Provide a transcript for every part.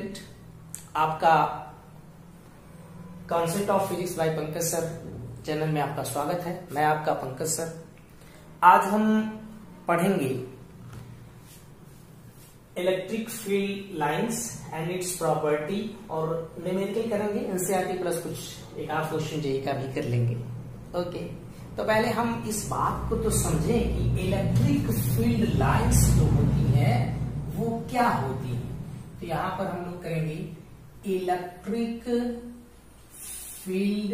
Student, आपका concept of physics bye Pankaj sir channel में आपका स्वागत है। मैं आपका पंकज सर। आज हम पढ़ेंगे electric field lines and it's property और न्यूमेरिकल करेंगे। एनसीईआरटी प्लस कुछ एक आध क्वेश्चन जेईई का भी कर लेंगे। ओके, तो पहले हम इस बात को तो समझें कि इलेक्ट्रिक फील्ड लाइंस जो होती है वो क्या होती है। तो यहां पर हम लोग करेंगे इलेक्ट्रिक फील्ड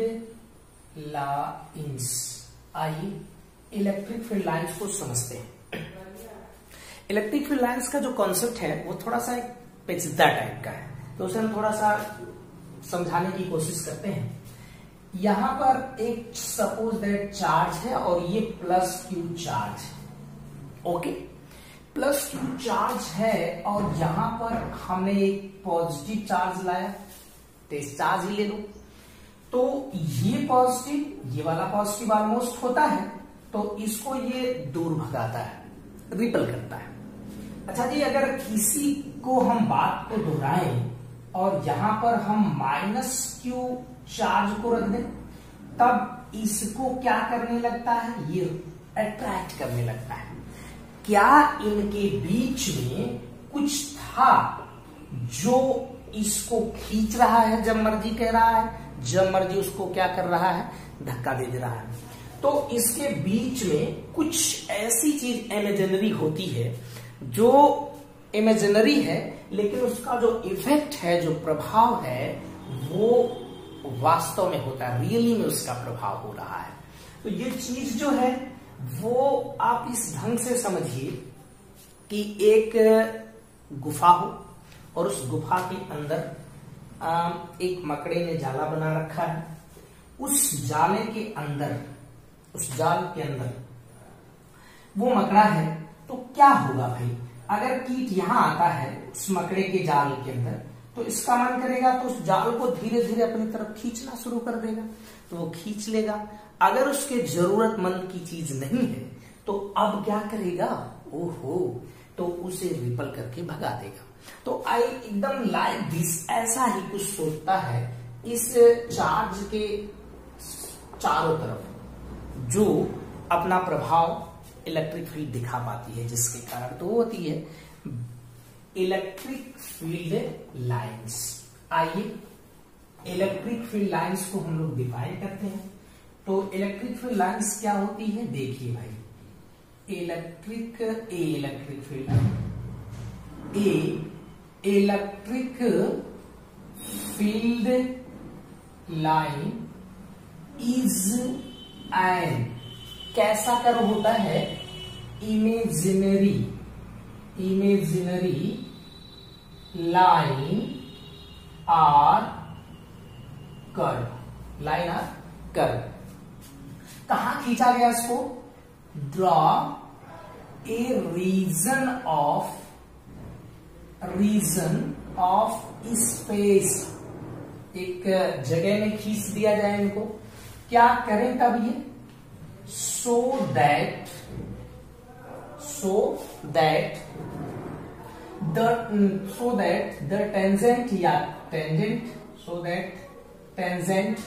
लाइंस। आइए इलेक्ट्रिक फील्ड लाइंस को समझते हैं। इलेक्ट्रिक फील्ड लाइंस का जो कॉन्सेप्ट है वो थोड़ा सा एक पेचीदा टाइप का है, तो उसे हम थोड़ा सा समझाने की कोशिश करते हैं। यहां पर एक सपोज दैट चार्ज है और ये प्लस क्यू चार्ज है। ओके, प्लस क्यू चार्ज है और यहां पर हमने एक पॉजिटिव चार्ज लाया, तो इस चार्ज ही ले लो। तो ये पॉजिटिव, ये वाला पॉजिटिव ऑलमोस्ट होता है, तो इसको ये दूर भगाता है, रिपल करता है। अच्छा जी, अगर किसी को हम बात को दोहराएं और यहां पर हम माइनस क्यू चार्ज को रख दें, तब इसको क्या करने लगता है, ये अट्रैक्ट करने लगता है। क्या इनके बीच में कुछ था जो इसको खींच रहा है, जब मर्जी कह रहा है, जब मर्जी उसको क्या कर रहा है, धक्का दे रहा है। तो इसके बीच में कुछ ऐसी चीज इमेजिनरी होती है जो इमेजिनरी है, लेकिन उसका जो इफेक्ट है, जो प्रभाव है, वो वास्तव में होता है, रियली में उसका प्रभाव हो रहा है। तो ये चीज जो है वो आप इस ढंग से समझिए कि एक गुफा हो और उस गुफा के अंदर एक मकड़े ने जाला बना रखा है। उस जाले के अंदर, उस जाल के अंदर वो मकड़ा है, तो क्या होगा भाई, अगर कीट यहां आता है उस मकड़े के जाल के अंदर, तो इसका मन करेगा तो उस जाल को धीरे धीरे अपनी तरफ खींचना शुरू कर देगा, तो वो खींच लेगा। अगर उसके जरूरतमंद की चीज नहीं है तो अब क्या करेगा, ओहो, तो उसे रिपल करके भगा देगा। तो आई एकदम लाइक दिस, ऐसा ही कुछ सोचता है इस चार्ज के चारों तरफ, जो अपना प्रभाव इलेक्ट्रिक फील्ड दिखा पाती है, जिसके कारण तो होती है इलेक्ट्रिक फील्ड लाइंस। आइए इलेक्ट्रिक फील्ड लाइंस को हम लोग डिफाइन करते हैं। तो इलेक्ट्रिक फील्ड लाइंस क्या होती है, देखिए भाई, electric field electric field line is an, कैसा कर्व होता है, imaginary line or curve, line or curve. कहां खींचा गया इसको, draw a region of space, एक जगह में खींच दिया जाए इनको। क्या करें तब ये, so that the tangent या tangent, so that tangent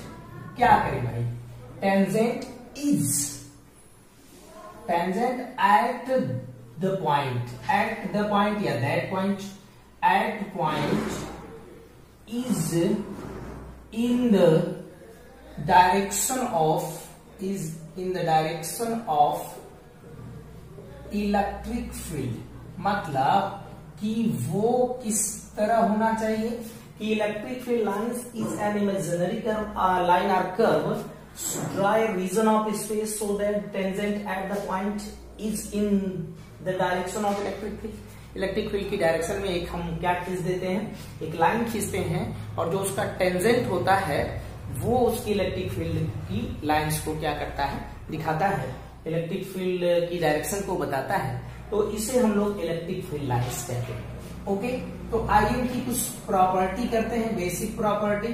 क्या करे भाई, tangent at the point या that point, at point is in the direction of electric field. मतलब कि वो किस तरह होना चाहिए कि electric field lines is an imaginary line or curve, draw a region of space so that tangent at the point is in the direction of electric field. Electric field की direction में एक हम क्या खींच देते हैं, एक लाइन खींचते हैं, और जो उसका टेंजेंट होता है वो उसकी इलेक्ट्रिक फील्ड की लाइंस को क्या करता है, दिखाता है, इलेक्ट्रिक फील्ड की डायरेक्शन को बताता है। तो इसे हम लोग इलेक्ट्रिक फील्ड लाइंस कहते हैं। ओके, तो आइए इनकी कुछ प्रॉपर्टी करते हैं, बेसिक प्रॉपर्टी।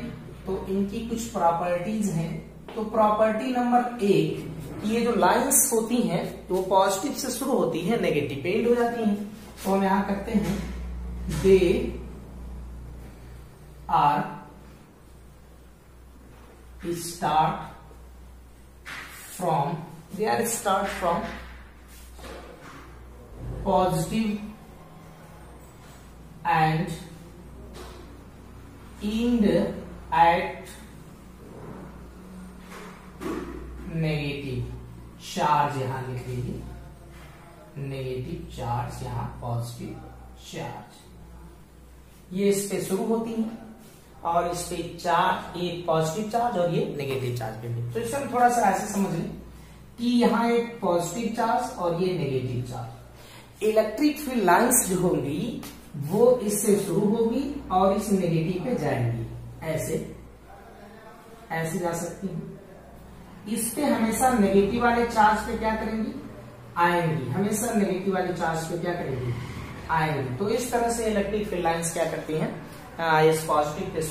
तो इनकी कुछ प्रॉपर्टीज हैं। तो प्रॉपर्टी नंबर 1, ये जो लाइंस होती हैं तो पॉजिटिव से शुरू होती है, नेगेटिव पे एंड हो जाती हैं। तो हम यहां करते हैं, दे are start from positive and end at negative charge, यहां लिख लीजिए नेगेटिव चार्ज, यहां पॉजिटिव चार्ज। ये इस पे शुरू होती है और इस पे चार्ज, ये पॉजिटिव चार्ज और ये नेगेटिव चार्ज पे भी। तो इसे हम थोड़ा सा ऐसे समझ लें कि यहाँ एक पॉजिटिव चार्ज और ये negative charge. Electric field lines जो होंगी वो इससे शुरू होगी और इस नेगेटिव पे जाएंगी, ऐसे ऐसे जा सकती है। इस पे हमेशा नेगेटिव वाले चार्ज पे क्या करेंगी, आएंगी, हमेशा नेगेटिव वाले चार्ज पे क्या करेंगी, आएंगी। तो इस तरह से इलेक्ट्रिक फील्ड लाइंस क्या करती हैं, इस पॉजिटिव से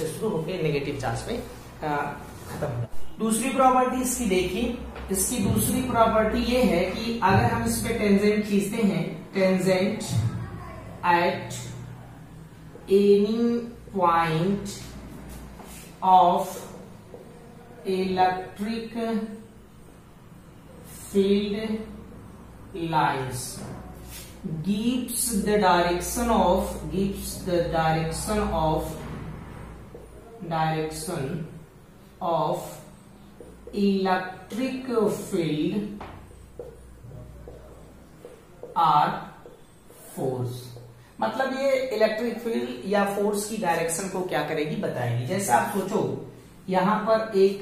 शुरू होकर नेगेटिव चार्ज पे खत्म हो। दूसरी प्रॉपर्टी इसकी देखिए, इसकी दूसरी प्रॉपर्टी ये है कि अगर हम इस पे टेंजेंट खींचते हैं, tangent at any point of electric field lines gives the direction of electric field or force। मतलब ये इलेक्ट्रिक फील्ड या फोर्स की डायरेक्शन को क्या करेगी, बताएगी। जैसे आप सोचो यहां पर एक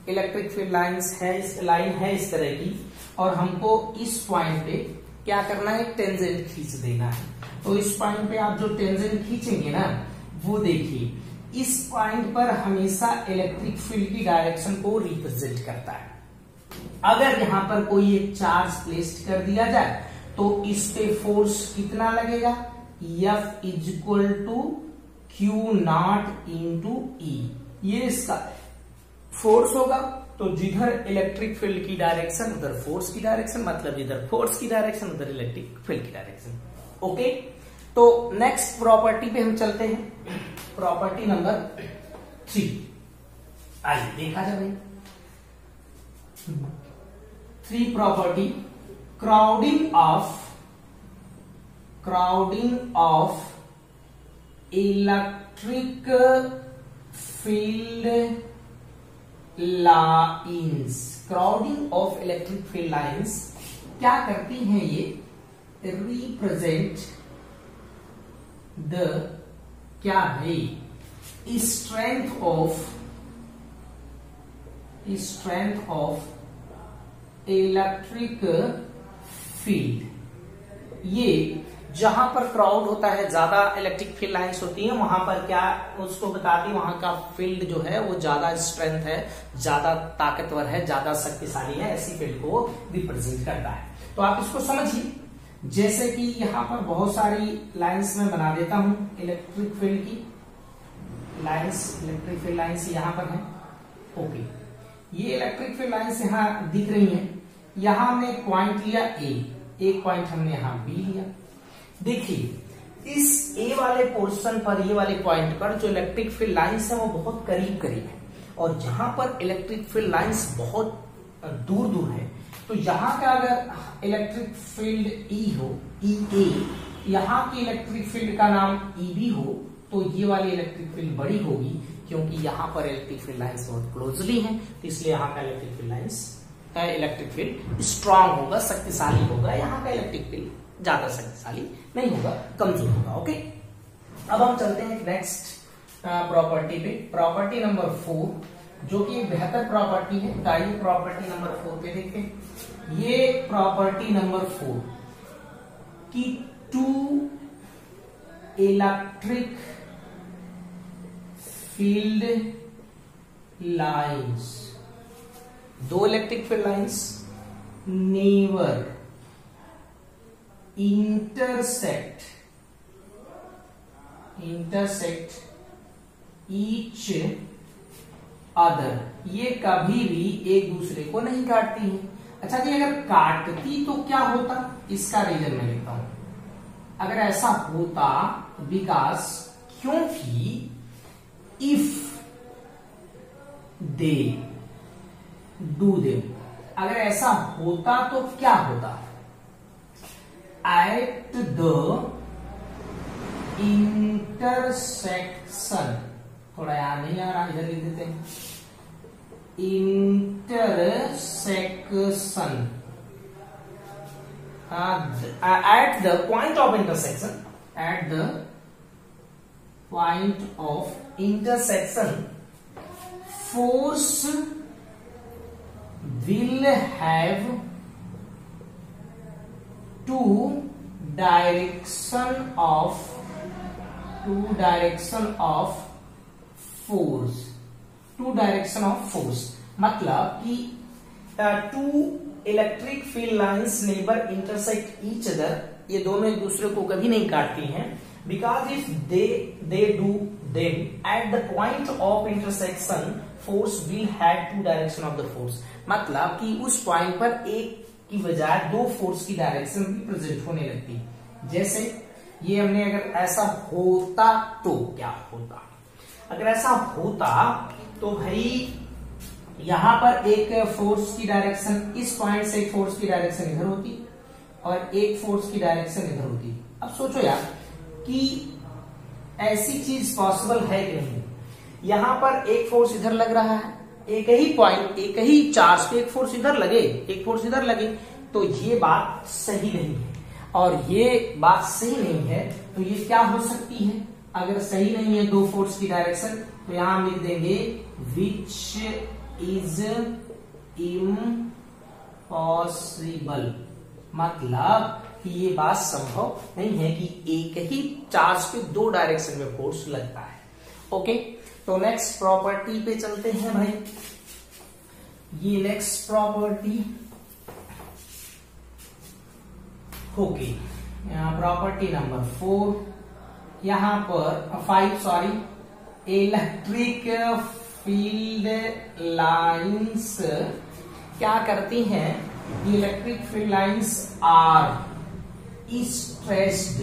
इलेक्ट्रिक फील्ड लाइन है इस तरह की, और हमको इस पॉइंट पे क्या करना है, टेंजेंट खींच देना है। तो इस पॉइंट पे आप जो टेंजेंट खींचेंगे ना, वो देखिए इस पॉइंट पर हमेशा इलेक्ट्रिक फील्ड की डायरेक्शन को रिप्रेजेंट करता है। अगर यहां पर कोई एक चार्ज प्लेस्ड कर दिया जाए तो इस पे फोर्स कितना लगेगा, F equal to Q0 into E, ये इसका फोर्स होगा। तो जिधर इलेक्ट्रिक फील्ड की डायरेक्शन उधर फोर्स की डायरेक्शन, मतलब जिधर फोर्स की डायरेक्शन उधर इलेक्ट्रिक फील्ड की डायरेक्शन। ओके, तो नेक्स्ट प्रॉपर्टी पे हम चलते हैं, प्रॉपर्टी नंबर 3। आइए देखा जाए भाई 3 property, crowding of electric field lines. Crowding of electric field lines क्या करती हैं, ये रिप्रेजेंट द क्या है, स्ट्रेंथ ऑफ इलेक्ट्रिक फील्ड। ये जहां पर क्राउड होता है, ज्यादा इलेक्ट्रिक फील्ड लाइंस होती हैं, वहां पर क्या उसको बताती है, वहां का फील्ड जो है वो ज्यादा स्ट्रेंथ है, ज्यादा ताकतवर है, ज्यादा शक्तिशाली है, ऐसी फील्ड को रिप्रेजेंट करता है। तो आप इसको समझिए, जैसे कि यहां पर बहुत सारी लाइंस मैं बना देता हूं इलेक्ट्रिक फील्ड की लाइंस, इलेक्ट्रिक फील्ड लाइंस यहां पर है। ओके, ये इलेक्ट्रिक फील्ड लाइंस यहां दिख रही है। यहां हमने एक पॉइंट लिया ए, एक पॉइंट हमने यहां बी लिया। देखिए इस ए वाले पोर्शन पर, ये वाले पॉइंट पर जो इलेक्ट्रिक फील्ड लाइंस है वो बहुत करीब करीब है, और जहां पर इलेक्ट्रिक फील्ड लाइंस बहुत दूर दूर है, तो यहां का अगर इलेक्ट्रिक फील्ड ई हो, ई ए, यहां की इलेक्ट्रिक फील्ड का नाम ई बी हो, तो ये वाली इलेक्ट्रिक फील्ड बड़ी होगी, क्योंकि यहां पर इलेक्ट्रिक फील्ड लाइंस बहुत क्लोजली हैं, तो इसलिए यहां का इलेक्ट्रिक फील्ड स्ट्रांग होगा, शक्तिशाली होगा। यहाँ का इलेक्ट्रिक फील्ड ज्यादा शक्तिशाली नहीं होगा, कमजोर होगा। ओके, अब हम चलते हैं नेक्स्ट प्रॉपर्टी पे, प्रॉपर्टी नंबर 4, जो कि एक बेहतर प्रॉपर्टी है। तो आइए प्रॉपर्टी नंबर 4 पे देखते हैं। ये प्रॉपर्टी नंबर 4 की 2 electric field lines, 2 electric field lines never intersect each other, ये कभी भी एक दूसरे को नहीं काटती हैं। अच्छा जी, अगर काटती तो क्या होता, इसका रीजन मैं लिखता हूं। अगर ऐसा होता, बिकॉज क्योंकि इफ दे डू दे, अगर ऐसा होता तो क्या होता, एट द इंटरसेक्शन, थोड़ा याद नहीं आ रहा, इधर लिख देते हैं, intersection, at the point of intersection, at the point of intersection, force will have two direction of force, मतलब कि two electric field lines never intersect each other, ये दोनों एक दूसरे को कभी नहीं काटती हैं, because if they do them at the point of intersection force will have two direction of the force, मतलब कि उस पॉइंट पर एक की बजाय दो फोर्स की डायरेक्शन भी प्रेजेंट होने लगती है। जैसे ये हमने अगर ऐसा होता तो क्या होता, अगर ऐसा होता तो भाई यहां पर एक फोर्स की डायरेक्शन इस पॉइंट से, एक फोर्स की डायरेक्शन इधर होती और एक फोर्स की डायरेक्शन इधर होती। अब सोचो यार कि ऐसी चीज पॉसिबल है कि नहीं, यहां पर एक फोर्स इधर लग रहा है, एक ही पॉइंट, एक ही चार्ज पे एक फोर्स इधर लगे, एक फोर्स इधर लगे, तो ये बात सही नहीं है। और ये बात सही नहीं है तो ये क्या हो सकती है, अगर सही नहीं है दो फोर्स की डायरेक्शन, तो यहां हम लिख देंगे विच इज इम्पॉसिबल, मतलब कि ये बात संभव नहीं है कि एक ही चार्ज पे दो डायरेक्शन में फोर्स लगता है। ओके, तो नेक्स्ट प्रॉपर्टी पे चलते हैं भाई। ये नेक्स्ट प्रॉपर्टी होगी प्रॉपर्टी नंबर 4, यहां पर 5 सॉरी, इलेक्ट्रिक फील्ड लाइंस क्या करती हैं, electric field lines are stressed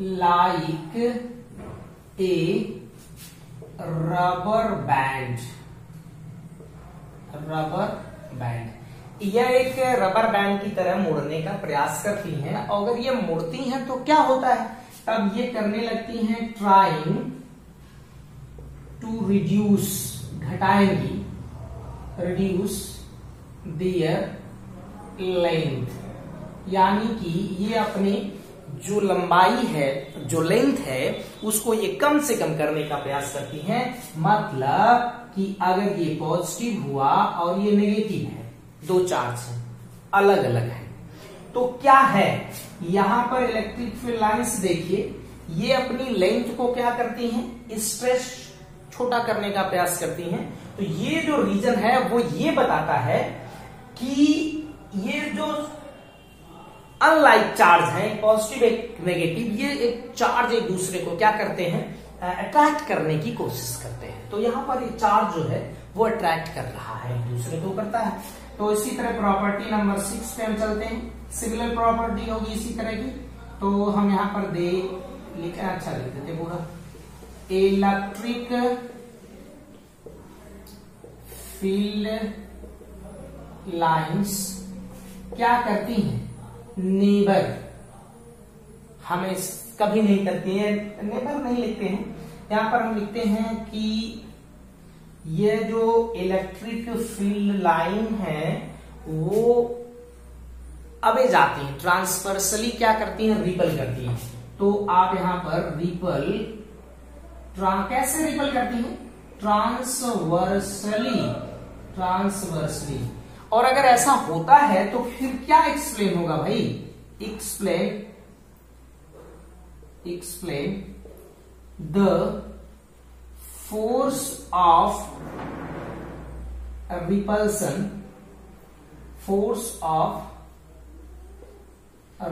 like a rubber band, यह एक रबर बैंड की तरह मुड़ने का प्रयास करती हैं। अगर ये मुड़ती हैं तो क्या होता है, तब ये करने लगती हैं ट्राइंग टू रिड्यूस, घटाएंगी, रिड्यूस देयर लेंथ, यानी कि ये अपनी जो लंबाई है, जो लेंथ है, उसको ये कम से कम करने का प्रयास करती हैं। मतलब कि अगर ये पॉजिटिव हुआ और ये नेगेटिव है, दो चार्ज हैं, अलग अलग है, तो क्या है यहां पर इलेक्ट्रिक फील्ड लाइंस देखिए, ये अपनी लेंथ को क्या करती हैं, स्ट्रेच छोटा करने का प्रयास करती हैं। तो ये जो रीजन है वो ये बताता है कि ये जो अनलाइक चार्ज है, पॉजिटिव एक नेगेटिव, ये एक चार्ज एक दूसरे को क्या करते हैं, अट्रैक्ट करने की कोशिश करते हैं। तो यहां पर ये चार्ज जो है वो अट्रैक्ट कर रहा है, एक दूसरे को करता है। तो इसी तरह प्रॉपर्टी नंबर 6 पे हम चलते हैं, सिमिलर प्रॉपर्टी होगी इसी तरह की। तो हम यहां पर लिखा, अच्छा लिख देते पूरा, इलेक्ट्रिक फील्ड लाइंस क्या करती हैं, नेबर, हमें कभी नहीं करती है, नेबर नहीं लिखते हैं, यहां पर हम लिखते हैं कि ये जो इलेक्ट्रिक फील्ड लाइन है वो अबे जाती है, ट्रांसवर्सली क्या करती हैं, रिपल करती हैं। तो आप यहां पर रिपल, कैसे रिपल करती हैं, ट्रांसवर्सली। और अगर ऐसा होता है तो फिर क्या एक्सप्लेन होगा भाई, explain the force of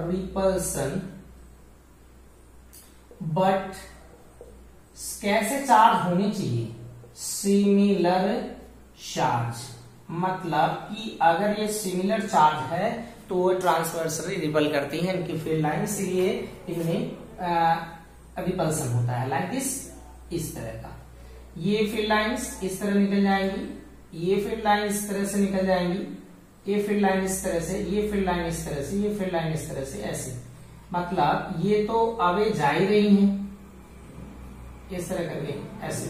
repulsion, but कैसे चार्ज होनी चाहिए, सिमिलर चार्ज, मतलब कि अगर ये सिमिलर चार्ज है तो वो ट्रांसवर्सली रिपल करती हैं इनकी फील्ड लाइन, इसलिए इनमें रिपल्सन होता है लाइक दिस, इस तरह का। ये फील्ड लाइंस इस तरह निकल जाएंगी, ये फील्ड लाइन इस तरह से निकल जाएंगी, ये फील्ड लाइन इस तरह से, ये फील्ड लाइन इस तरह से, ये फील्ड लाइन इस तरह से, ऐसे। मतलब ये तो अवे जा ही रही हैं इस तरह करके, ऐसे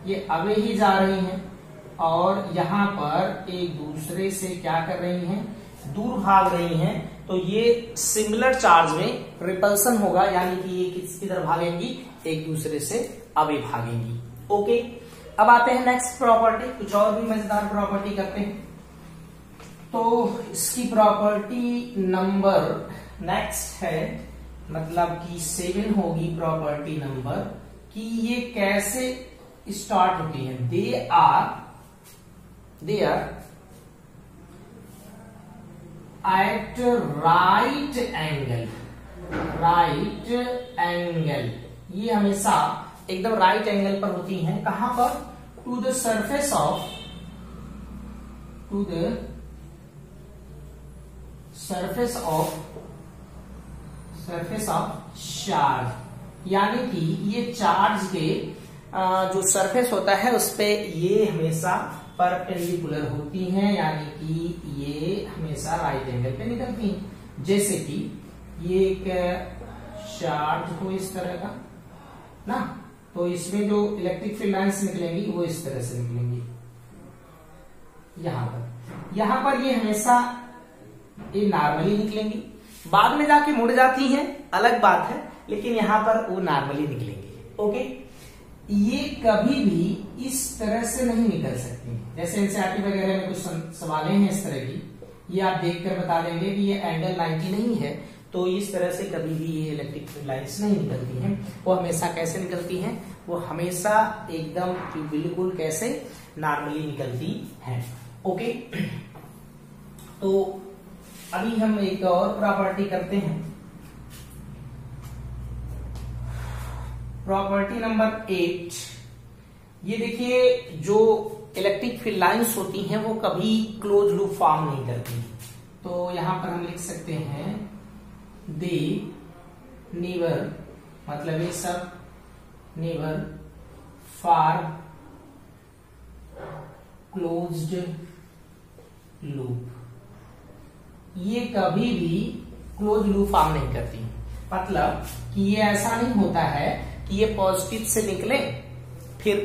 ये अवे ही जा रही हैं और यहाँ पर एक दूसरे से क्या कर रही हैं, दूर भाग रही हैं। तो ये सिमिलर चार्ज में रिपल्सन होगा, यानी कि ये किसकी तरफ भागेंगी, एक दूसरे से अवे भागेंगी। ओके, अब आते हैं नेक्स्ट प्रॉपर्टी, कुछ और भी मजेदार प्रॉपर्टी करते हैं। तो इसकी प्रॉपर्टी नंबर नेक्स्ट है, मतलब कि 7 होगी प्रॉपर्टी नंबर, कि ये कैसे स्टार्ट होती है। They are at right angle, ये हमेशा एकदम राइट एंगल पर होती हैं। कहां पर, to the surface of charge, यानी कि ये चार्ज के जो सरफेस होता है उस पे ये हमेशा परपेंडिकुलर होती हैं, यानी कि ये हमेशा राइट एंगल पे निकलती हैं। जैसे कि ये एक चार्ज हो इस तरह का ना, तो इसमें जो इलेक्ट्रिक फील्ड लाइंस निकलेंगी वो इस तरह से निकलेंगी। यहां पर ये हमेशा ये नॉर्मली निकलेंगी, बाद में जाके मुड़ जाती हैं, अलग बात है, लेकिन यहां पर वो नॉर्मली निकलेंगी। ओके, ये कभी भी इस तरह से नहीं निकल सकती। जैसे एनसीईआरटी वगैरह में कुछ सवालें हैं इस तरह की, ये आप देखकर बता देंगे कि ये एंगल 90 नहीं है, तो इस तरह से कभी भी ये इलेक्ट्रिक फील्ड लाइंस नहीं निकलती हैं। वो हमेशा कैसे निकलती हैं, वो हमेशा एकदम बिल्कुल कैसे नॉर्मली निकलती हैं। ओके, तो अभी हम एक और प्रॉपर्टी करते हैं, प्रॉपर्टी नंबर 8। ये देखिए, जो इलेक्ट्रिक फील्ड लाइंस होती हैं वो कभी क्लोज लूप फॉर्म नहीं करती, तो यहां पर हम लिख सकते हैं दे नेवर, मतलब ये सब नेवर फॉर क्लोज्ड लूप, ये कभी भी क्लोज लूप फॉर्म नहीं करती। मतलब कि ये ऐसा नहीं होता है कि ये पॉजिटिव से निकले फिर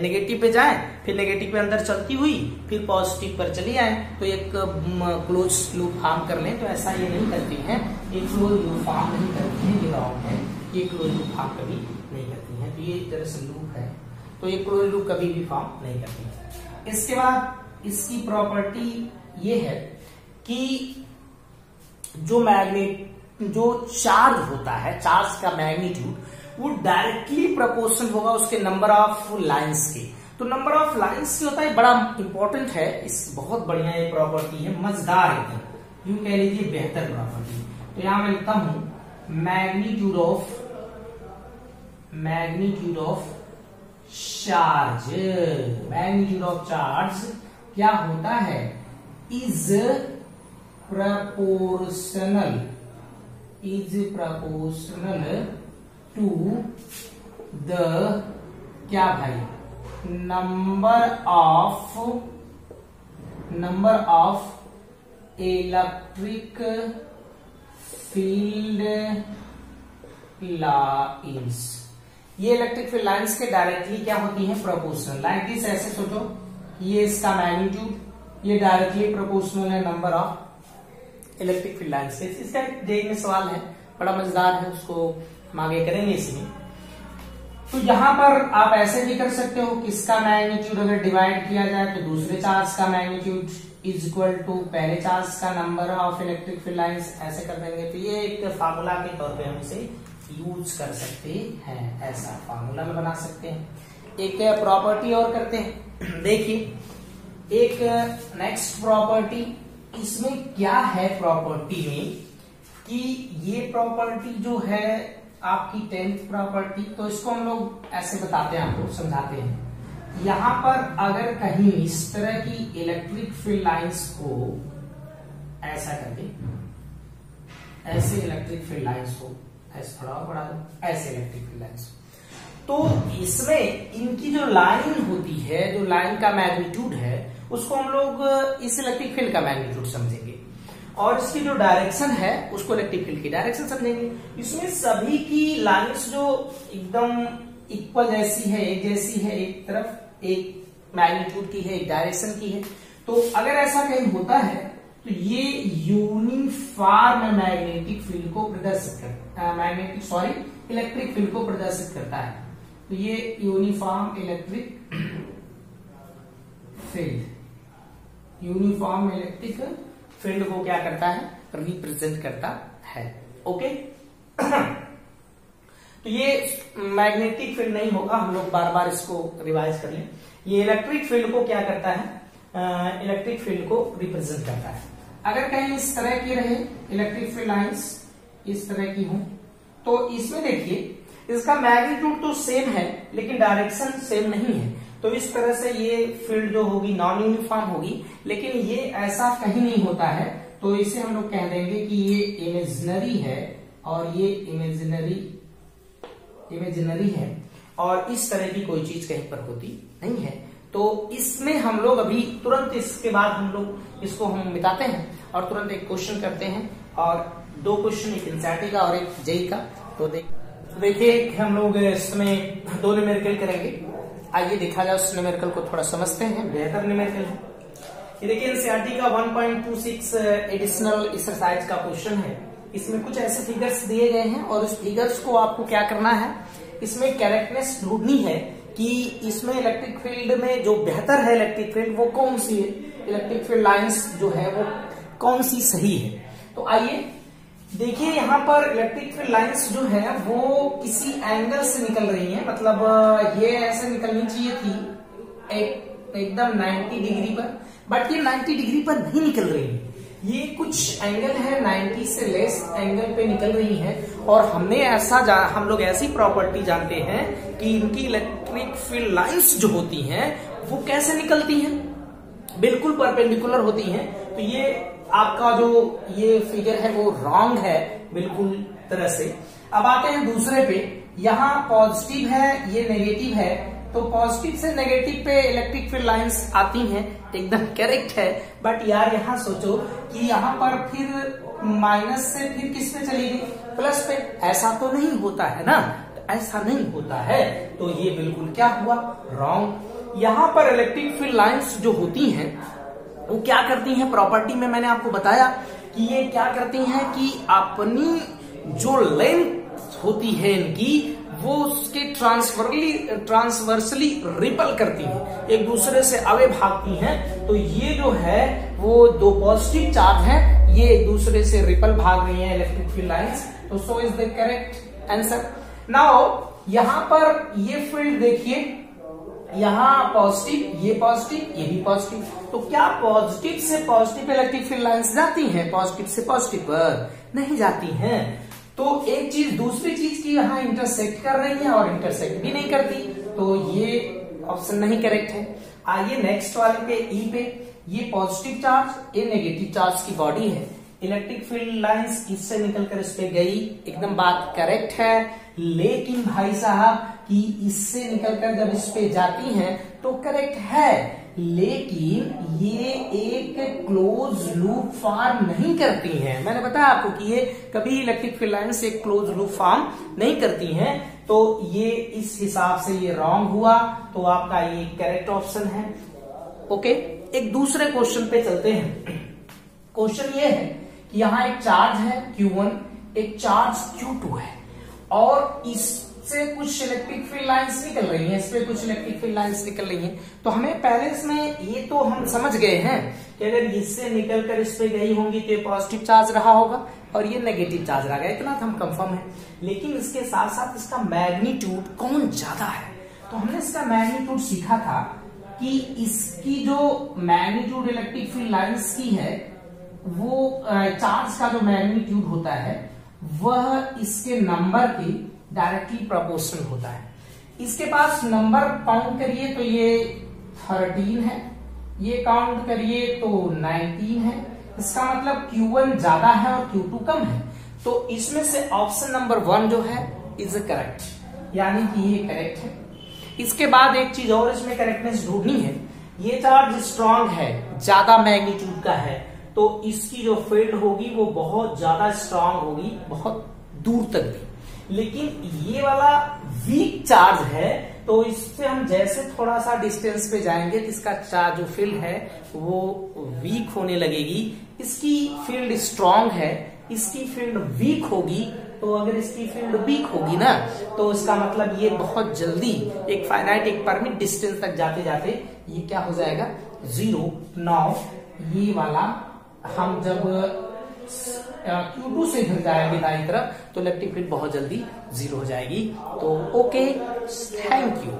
नेगेटिव पे जाए, फिर नेगेटिव पे अंदर चलती हुई फिर पॉजिटिव पर चली आए, तो एक क्लोज लूप फॉर्म कर लें, तो ऐसा ये नहीं करती है। ये क्लोज लूप फॉर्म नहीं करती है, ये रॉन्ग है, ये क्लोज लूप फॉर्म कभी नहीं करती है। तो ये एक तरह से लूप है, तो ये क्लोज लूप कभी भी फॉर्म नहीं करती है। इसके बाद इसकी प्रॉपर्टी ये है कि जो चार्ज होता है, चार्ज का मैग्नीट्यूड वो डायरेक्टली प्रोपोर्शनल होगा उसके नंबर ऑफ लाइंस के। तो नंबर ऑफ लाइंस क्या होता है, बड़ा इंपॉर्टेंट है, इस बहुत बढ़िया ये प्रॉपर्टी है, मजेदार एकदम, यूं कह लीजिए बेहतर प्रॉपर्टी। तो यहां मैं लिखता हूं magnitude of charge, magnitude of charge क्या होता है, इज proportional to the क्या भाई, number of electric field lines. ये इलेक्ट्रिक फील्ड लाइंस के डायरेक्टली क्या होती हैं, प्रोपोर्शनल, लाइक दिस। ऐसे सोचो, ये इसका मैग्नीट्यूड, ये डायरेक्टली प्रोपोर्शनल है number of electric field lines. इसका एक में सवाल है, बड़ा मजेदार है, उसको हम आगे करेंगे इसमें। तो यहां पर आप ऐसे भी कर सकते हो कि इसका मैग्नीट्यूड अगर डिवाइड किया जाए तो दूसरे चार्ज का मैग्नीट्यूड इज इक्वल टू पहले चार्ज का number of electric field lines, ऐसे कर देंगे। तो ये एक फार्मूला के तौर पे हम इसे यूज कर सकते हैं, ऐसा फार्मूला में बना सकते हैं। एक प्रॉपर्टी और करते हैं, देखिए एक नेक्स्ट प्रॉपर्टी, इसमें क्या है प्रॉपर्टी में कि ये प्रॉपर्टी जो है आपकी 10th प्रॉपर्टी, तो इसको हम लोग ऐसे बताते हैं, आपको समझाते हैं। यहां पर अगर कहीं इस तरह की इलेक्ट्रिक फील्ड लाइंस को ऐसा करके ऐसे इलेक्ट्रिक फील्ड लाइंस को ऐसे थोड़ा बढ़ा दो, ऐसे इलेक्ट्रिक फील्ड लाइंस। तो इसमें इनकी जो लाइन होती है, जो लाइन का मैग्नीट्यूड है, उसको हम लोग इस इलेक्ट्रिक फील्ड का मैग्नीट्यूड समझेंगे, और इसकी जो डायरेक्शन है उसको इलेक्ट्रिक फील्ड की डायरेक्शन समझेंगे। इसमें सभी की लाइंस जो एकदम इक्वल जैसी है, एक जैसी है, एक तरफ एक मैग्नीट्यूड की है, एक डायरेक्शन की है। तो अगर ऐसा कहीं होता है तो ये यूनिफॉर्म मैग्नेटिक फील्ड को प्रदर्शित करता है, इलेक्ट्रिक फील्ड को प्रदर्शित करता है। तो ये यूनिफॉर्म इलेक्ट्रिक फील्ड को क्या करता है, रिप्रेजेंट करता है। ओके तो ये मैग्नेटिक फील्ड नहीं होगा, हम लोग बार बार इसको रिवाइज कर लें। ये इलेक्ट्रिक फील्ड को क्या करता है, इलेक्ट्रिक फील्ड को रिप्रेजेंट करता है। अगर कहीं इस तरह की रहे इलेक्ट्रिक फील्ड लाइंस, इस तरह की हो, तो इसमें देखिए इसका मैग्नीट्यूड तो सेम है लेकिन डायरेक्शन सेम नहीं है। तो इस तरह से ये फील्ड जो होगी नॉन यूनिफॉर्म होगी, लेकिन ये ऐसा कहीं नहीं होता है। तो इसे हम लोग कह देंगे कि ये इमेजिनरी है और ये इमेजिनरी है, और इस तरह की कोई चीज कहीं पर होती नहीं है। तो इसमें हम लोग अभी तुरंत इसके बाद हम लोग इसको हम मिटाते हैं और तुरंत एक क्वेश्चन करते हैं, और 2 क्वेश्चन, एक एनसीईआरटी का और एक जेईई का। तो देखिए हम लोग इसमें 2 न्यूमेरिकल करेंगे। आइए देखा जाए उस न्यूमेरिकल को थोड़ा समझते हैं, बेहतर न्यूमेरिकल है। ये देखिए एनसीईआरटी का 1.26 एडिशनल एक्सरसाइज का क्वेश्चन है। इसमें कुछ ऐसे फिगर्स दिए गए हैं और उस फिगर्स को आपको क्या करना है, इसमें करेक्टनेस ढूंढनी है कि इसमें इलेक्ट्रिक फील्ड में जो बेहतर है इलेक्ट्रिक फील्ड वो कौन सी है, इलेक्ट्रिक फील्ड लाइंस जो है वो कौन सी सही है। तो आइए देखिए यहाँ पर इलेक्ट्रिक फील्ड लाइंस जो है वो किसी एंगल से निकल रही है, मतलब ये ऐसे निकलनी चाहिए थी एकदम 90 डिग्री पर, बट ये 90 डिग्री पर नहीं निकल रही है। ये कुछ एंगल है 90 से लेस एंगल पे निकल रही है, और हम लोग ऐसी प्रॉपर्टी जानते हैं कि इनकी इलेक्ट्रिक फील्ड लाइंस जो होती हैं वो कैसे निकलती हैं, बिल्कुल परपेंडिकुलर होती हैं। तो ये आपका जो ये फिगर है वो रॉन्ग है बिल्कुल तरह से। अब आते हैं दूसरे पे, यहाँ पॉजिटिव है, ये नेगेटिव है, तो पॉजिटिव से नेगेटिव पे इलेक्ट्रिक फील्ड लाइंस आती हैं, एकदम करेक्ट है। बट यार यहाँ सोचो कि यहाँ पर फिर माइनस से फिर किस पे चली गई, प्लस पे, ऐसा तो नहीं होता है ना, तो ऐसा नहीं होता है। तो ये बिल्कुल क्या हुआ, रॉन्ग। यहाँ पर इलेक्ट्रिक फील्ड लाइंस जो होती हैं वो क्या करती हैं, प्रॉपर्टी में मैंने आपको बताया कि ये क्या करती हैं कि अपनी जो लेंथ होती है इनकी वो उसके ट्रांसवर्सली रिपल करती है, एक दूसरे से आगे भागती हैं। तो ये जो है वो 2 पॉजिटिव चार्ज है, ये एक दूसरे से रिपल भाग रही है इलेक्ट्रिक फील्ड लाइंस। तो so is the correct answer. Now यहाँ पर ये फील्ड देखिए, यहाँ पॉजिटिव, ये पॉजिटिव, ये भी पॉजिटिव। तो क्या पॉजिटिव से पॉजिटिव इलेक्ट्रिक फील्ड लाइंस जाती हैं, पॉजिटिव से पॉजिटिव पर नहीं जाती हैं। तो एक चीज दूसरी चीज की यहाँ इंटरसेक्ट कर रही है और इंटरसेक्ट भी नहीं करती, तो ये ऑप्शन नहीं करेक्ट है। आइए नेक्स्ट वाले पे, ई पे, ये पॉजिटिव चार्ज, ये नेगेटिव चार्ज की बॉडी है, इलेक्ट्रिक फील्ड लाइंस इससे निकलकर इस पे गई, एकदम बात करेक्ट है। लेकिन भाई साहब कि इससे निकलकर जब इस पे जाती हैं तो करेक्ट है, लेकिन ये एक क्लोज लूप फॉर्म नहीं करती हैं। मैंने बताया आपको कि ये कभी इलेक्ट्रिक फील्ड लाइंस एक क्लोज लूप फॉर्म नहीं करती हैं। तो ये इस हिसाब से ये रॉन्ग हुआ, तो आपका ये करेक्ट ऑप्शन है। ओके, एक दूसरे क्वेश्चन पे चलते हैं। क्वेश्चन ये है कि यहाँ एक चार्ज है Q1, एक चार्ज Q2 है, और इससे कुछ इलेक्ट्रिक फील्ड लाइंस निकल रही हैं, इस पे कुछ इलेक्ट्रिक फील्ड लाइंस निकल रही हैं। तो हमें पहले इसमें ये तो हम समझ गए हैं कि अगर इससे निकलकर इस पे गई होंगी तो ये पॉजिटिव चार्ज रहा होगा और ये नेगेटिव चार्ज रहा गया, इतना तो हम कंफर्म है। लेकिन इसके साथ साथ इसका मैग्नीट्यूड कौन ज्यादा है, तो हमने इसका मैग्नीट्यूड सीखा था कि इसकी जो मैग्नीट्यूड इलेक्ट्रिक फील्ड लाइंस की है वो चार्ज का जो मैग्नीट्यूड होता है वह इसके नंबर के डायरेक्टली प्रोपोर्शनल होता है। इसके पास नंबर काउंट करिए तो ये 13 है, ये काउंट करिए तो 19 है, इसका मतलब Q1 ज्यादा है और Q2 कम है, तो इसमें से ऑप्शन नंबर 1 जो है इज करेक्ट, यानी कि ये करेक्ट है। इसके बाद एक चीज और इसमें करेक्टनेस ढूंढनी है, ये चार्ज स्ट्रांग है, ज्यादा मैग्नीट्यूड का है, तो इसकी जो फील्ड होगी वो बहुत ज्यादा स्ट्रांग होगी, बहुत दूर तक भी। लेकिन ये वाला वीक चार्ज है, तो इससे हम जैसे थोड़ा सा डिस्टेंस पे जाएंगे तो इसका चार्ज जो फील्ड है वो वीक होने लगेगी। इसकी फील्ड स्ट्रांग है, इसकी फील्ड वीक होगी, तो अगर इसकी फील्ड वीक होगी ना, तो इसका मतलब ये बहुत जल्दी एक फाइनाइट, एक परमिट डिस्टेंस तक जाते जाते ये क्या हो जाएगा, 0। नाउ ये वाला हम जब Q2 से फिर जाएंगे दाईं तरफ, तो इलेक्ट्रिक फील्ड बहुत जल्दी 0 हो जाएगी। तो ओके, थैंक यू।